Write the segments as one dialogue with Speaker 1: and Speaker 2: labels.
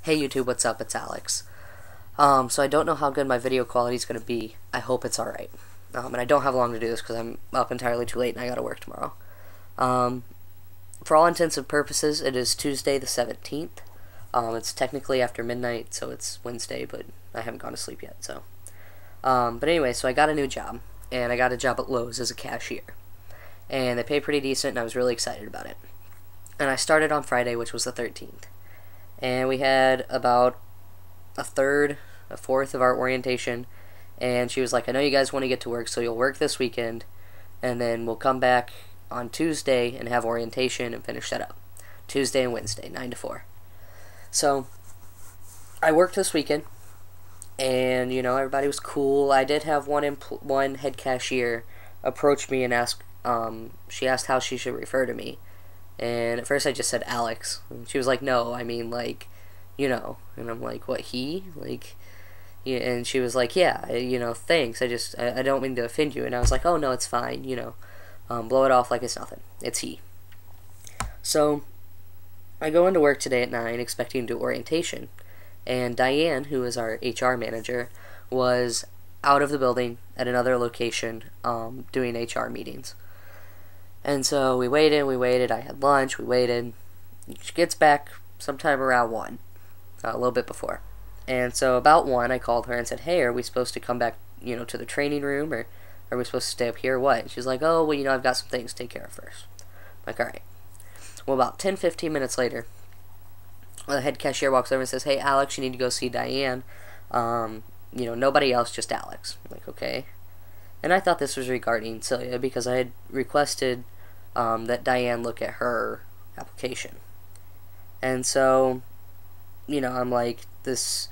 Speaker 1: Hey YouTube, what's up? It's Alex. So I don't know how good my video quality is going to be. I hope it's alright. And I don't have long to do this because I'm up entirely too late and I gotta work tomorrow. For all intents and purposes, it is Tuesday the 17th. It's technically after midnight, so it's Wednesday, but I haven't gone to sleep yet, so. But anyway, so I got a new job, and I got a job at Lowe's as a cashier. And they pay pretty decent, and I was really excited about it. And I started on Friday, which was the 13th. And we had about a fourth of our orientation, and she was like, I know you guys want to get to work, so you'll work this weekend, and then we'll come back on Tuesday and have orientation and finish that up. Tuesday and Wednesday, 9 to 4. So, I worked this weekend, and, you know, everybody was cool. I did have one head cashier approach me and ask, she asked how she should refer to me. And at first I just said Alex. And she was like, no, I mean, like, you know. And I'm like, what, he? Like, yeah. And she was like, yeah, you know, thanks. I don't mean to offend you. And I was like, oh, no, it's fine, you know. Blow it off like it's nothing. It's he. So, I go into work today at 9 expecting to do orientation. And Diane, who is our HR manager, was out of the building at another location doing HR meetings. And so we waited, I had lunch, we waited. She gets back sometime around 1, a little bit before. And so about 1, I called her and said, hey, are we supposed to come back, you know, to the training room, or are we supposed to stay up here, or what? And she's like, oh, well, you know, I've got some things to take care of first. I'm like, alright. Well, about 10-15 minutes later, the head cashier walks over and says, hey, Alex, you need to go see Diane. You know, nobody else, just Alex. I'm like, okay. And I thought this was regarding Celia because I had requested that Diane look at her application. And so, you know, I'm like, this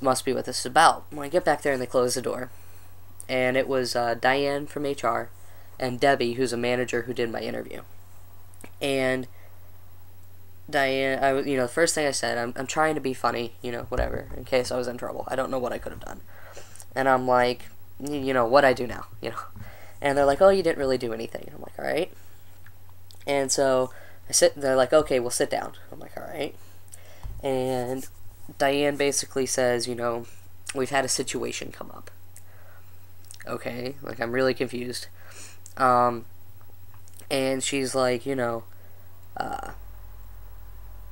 Speaker 1: must be what this is about. When I get back there and they close the door, and it was Diane from HR and Debbie, who's a manager who did my interview. And Diane, you know, the first thing I said, I'm trying to be funny, you know, whatever, in case I was in trouble. I don't know what I could have done. And I'm like, you know, what I do now, you know. And they're like, oh, you didn't really do anything. I'm like, alright. And so they're like, okay, we'll sit down. I'm like, alright. And Diane basically says, you know, we've had a situation come up. Okay, like, I'm really confused. And she's like, you know,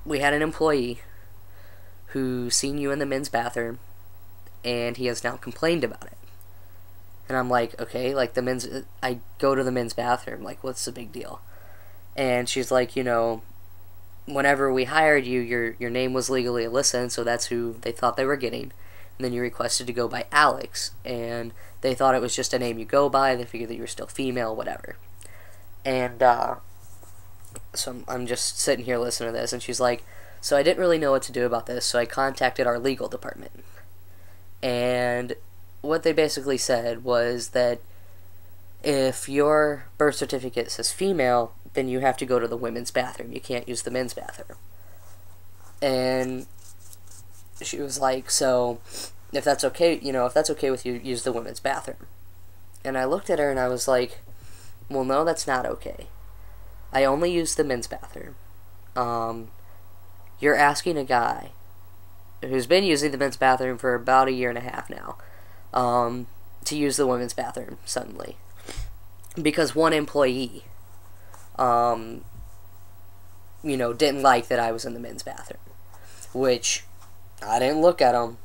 Speaker 1: we had an employee who's seen you in the men's bathroom, and he has now complained about it. And I'm like, okay, like, I go to the men's bathroom, like, what's the big deal? And she's like, you know, whenever we hired you, your name was legally Alyssa, and so that's who they thought they were getting. And then you requested to go by Alex, and they thought it was just a name you go by, they figured that you were still female, whatever. And, so I'm just sitting here listening to this, and she's like, so I didn't really know what to do about this, so I contacted our legal department. And what they basically said was that if your birth certificate says female, then you have to go to the women's bathroom. You can't use the men's bathroom. And she was like, so if that's okay, you know, if that's okay with you, use the women's bathroom. And I looked at her and I was like, well, no, that's not okay. I only use the men's bathroom. You're asking a guy who's been using the men's bathroom for about 1.5 years now, to use the women's bathroom suddenly. Because one employee, you know, didn't like that I was in the men's bathroom. Which, I didn't look at him.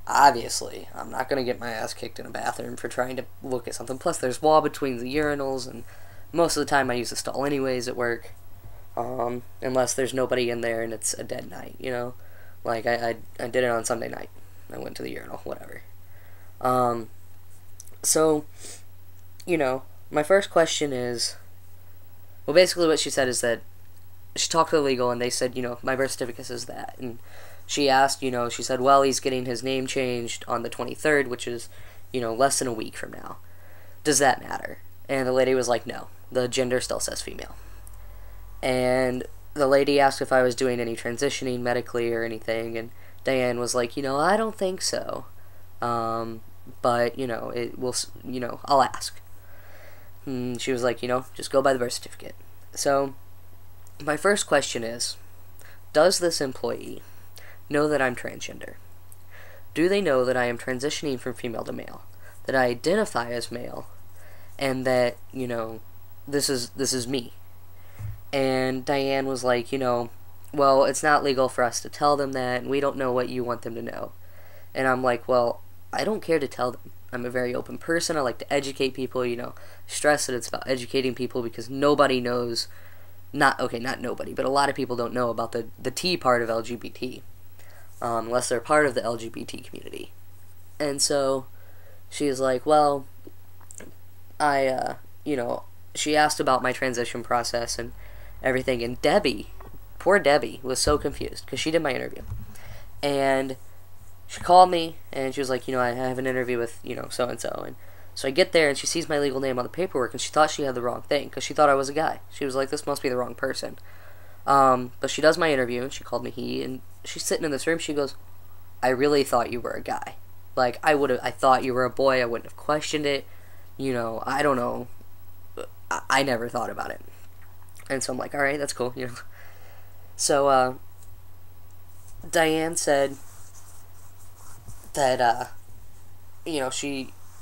Speaker 1: Obviously, I'm not going to get my ass kicked in a bathroom for trying to look at something. Plus, there's wall between the urinals, and most of the time I use the stall anyways at work. Unless there's nobody in there and it's a dead night, you know? Like, I did it on Sunday night. I went to the urinal, whatever. So, you know, my first question is, well, basically what she said is that she talked to the legal and they said, you know, my birth certificate says that. And she asked, you know, she said, well, he's getting his name changed on the 23rd, which is, you know, less than a week from now. Does that matter? And the lady was like, no, the gender still says female. And the lady asked if I was doing any transitioning medically or anything, and Diane was like, you know, I don't think so. But, you know, you know, I'll ask. And she was like, you know, just go by the birth certificate. So, my first question is, does this employee know that I'm transgender? Do they know that I am transitioning from female to male? That I identify as male, and that, you know, this is me. And Diane was like, you know, well, it's not legal for us to tell them that, and we don't know what you want them to know. And I'm like, well, I don't care to tell them. I'm a very open person. I like to educate people, you know, stress that it's about educating people because nobody knows, not nobody, but a lot of people don't know about the T part of LGBT, unless they're part of the LGBT community. And so she's like, well, you know, she asked about my transition process and everything, and Debbie, poor Debbie, was so confused because she did my interview. And she called me, and she was like, you know, I have an interview with, you know, so-and-so. And so I get there, and she sees my legal name on the paperwork, and she thought she had the wrong thing, because she thought I was a guy. She was like, this must be the wrong person. But she does my interview, and she called me he, and she's sitting in this room, she goes, I really thought you were a guy. Like, I thought you were a boy, I wouldn't have questioned it. You know, I don't know. I never thought about it. And so I'm like, alright, that's cool, you know. So, Diane said that, you know,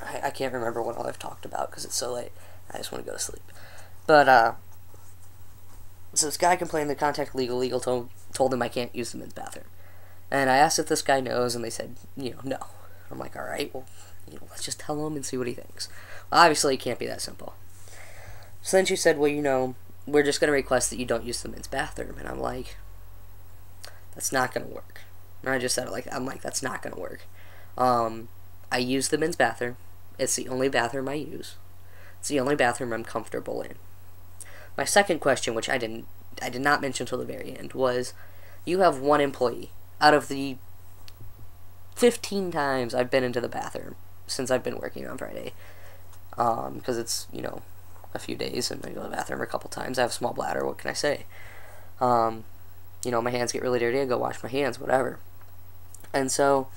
Speaker 1: I can't remember what all I've talked about because it's so late. I just want to go to sleep. But, so this guy complained that contact legal told him I can't use the men's bathroom. And I asked if this guy knows, and they said, you know, no. I'm like, alright, well, you know, let's just tell him and see what he thinks. Well, obviously, it can't be that simple. So then she said, well, you know, we're just going to request that you don't use the men's bathroom. And I'm like, that's not going to work. And I just said it like, I'm like, that's not going to work. I use the men's bathroom. It's the only bathroom I use. It's the only bathroom I'm comfortable in. My second question, which I did not mention until the very end, was, you have one employee out of the 15 times I've been into the bathroom since I've been working on Friday. Because it's, you know, a few days, and I go to the bathroom a couple times. I have a small bladder, what can I say? You know, my hands get really dirty, I go wash my hands, whatever. And so,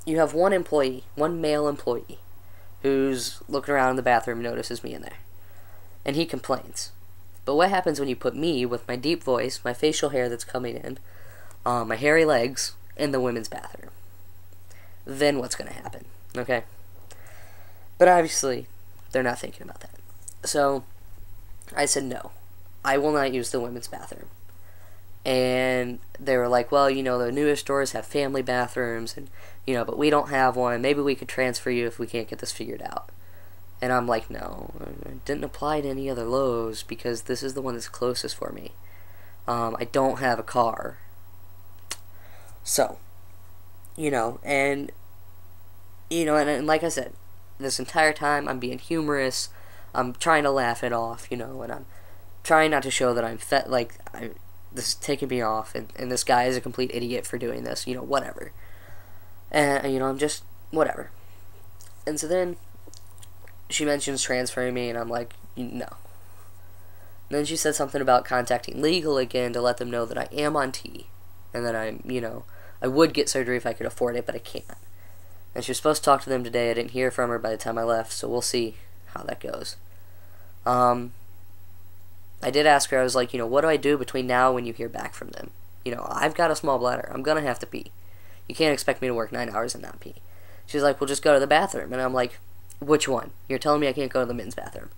Speaker 1: you have one employee, one male employee, who's looking around in the bathroom and notices me in there. And he complains. But what happens when you put me, with my deep voice, my facial hair that's coming in, my hairy legs, in the women's bathroom? Then what's going to happen, okay? But obviously, they're not thinking about that. So, I said no. I will not use the women's bathroom. And they were like, well, you know, the newer stores have family bathrooms, and, you know, but we don't have one. Maybe we could transfer you if we can't get this figured out. And I'm like, no, it didn't apply to any other Lowe's because this is the one that's closest for me. I don't have a car. So, you know, and like I said, this entire time I'm being humorous. I'm trying to laugh it off, you know, and I'm trying not to show that I'm this is taking me off, and this guy is a complete idiot for doing this, you know, whatever. And, you know, I'm just, whatever. And so then, she mentions transferring me, and I'm like, no. And then she said something about contacting legal again to let them know that I am on T, and that I'm, you know, I would get surgery if I could afford it, but I can't. And she was supposed to talk to them today. I didn't hear from her by the time I left, so we'll see how that goes. I did ask her, I was like, you know, what do I do between now and when you hear back from them? You know, I've got a small bladder. I'm going to have to pee. You can't expect me to work 9 hours and not pee. She's like, well, just go to the bathroom. And I'm like, which one? You're telling me I can't go to the men's bathroom.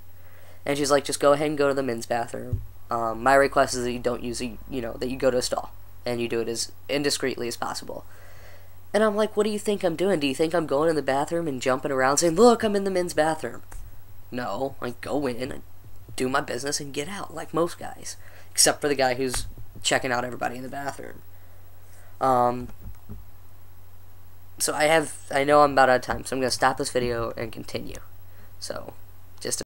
Speaker 1: And she's like, just go ahead and go to the men's bathroom. My request is that you don't use, you know, that you go to a stall. And you do it as indiscreetly as possible. And I'm like, what do you think I'm doing? Do you think I'm going in the bathroom and jumping around saying, look, I'm in the men's bathroom? No, I go in, I do my business, and get out, like most guys. Except for the guy who's checking out everybody in the bathroom. So I know I'm about out of time, so I'm going to stop this video and continue. So,